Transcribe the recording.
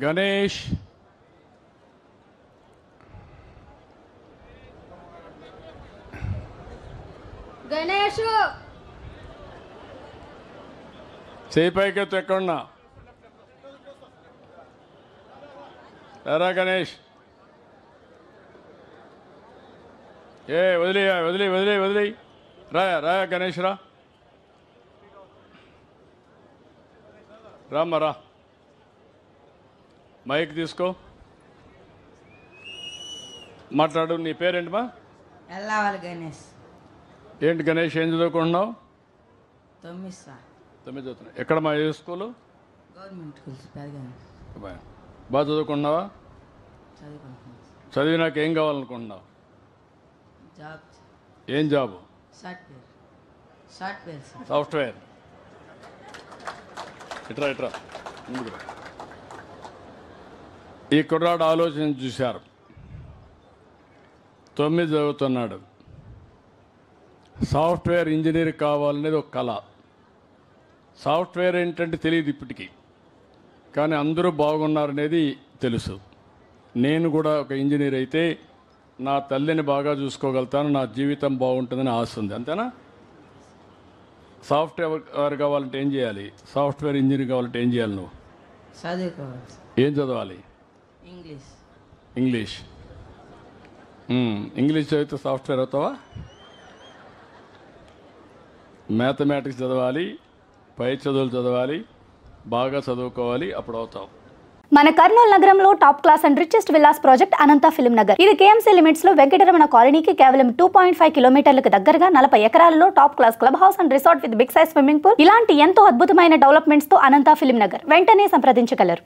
గణేష్ గణేష్ చేయి పైకెత్తు ఎక్కడున్నా ఎరా గణేష్ వదిలే వదిలే వదిలే వదిలే రాయా గణేష్ రామ్మా మైక్ తీసుకో మాట్లాడు. నీ పేరేంటమ్మా? ఎల్లావాలి గణేష్. ఏంటి గణేష్, ఏం చదువుకుంటున్నావు? 9 సార్. 9 చదువుతున్నావు. ఎక్కడమ్మా ఏ స్కూలు? గవర్నమెంట్ స్కూల్స్ పెద్దగా. బాగా చదువుకుంటున్నావా? చదువుకుంటున్నాను. చదివినాక ఏం కావాలనుకుంటున్నావు? జాబ్. ఏం జాబు? Software sir. సాఫ్ట్వేర్. ఇట్రా ముందుకు రా. ఈ కుర్రాడు ఆలోచన చూశారు. 9 చదువుతున్నాడు. సాఫ్ట్వేర్ ఇంజనీర్ కావాలనేది ఒక కళ. సాఫ్ట్వేర్ ఏంటంటే తెలియదు ఇప్పటికీ, కానీ అందరూ బాగున్నారనేది తెలుసు. నేను కూడా ఒక ఇంజనీర్ అయితే నా తల్లిని బాగా చూసుకోగలుగుతాను, నా జీవితం బాగుంటుందని ఆశ ఉంది. అంతేనా? సాఫ్ట్వేర్ కావాలంటే ఏం చేయాలి? సాఫ్ట్వేర్ ఇంజనీర్ కావాలంటే ఏం చేయాలి? నువ్వు చదువుకోవాలి. ఏం చదవాలి? ఇంగ్లీష్. ఇంగ్లీష్ చదివితే సాఫ్ట్వేర్ అవుతావా? మ్యాథమెటిక్స్ చదవాలి, పై చదువులు చదవాలి, బాగా చదువుకోవాలి, అప్పుడు అవుతావు. మన కర్నూలు నగరంలో top class and richest villas project Anantha film Nagar. ఇది కేఎంసీ లిమిట్స్ లో వెంకటరమణ కాలనీకి కేవలం 2.5 కిలోమీటర్లకు దగ్గరగా 40 ఎకరాలలో top class club house and resort with big size swimming pool, ఇలాంటి ఎంతో అద్భుతమైన డెవలప్మెంట్స్ తో అనంత ఫిలిం నగర్. వెంటనే సంప్రదించగలరు.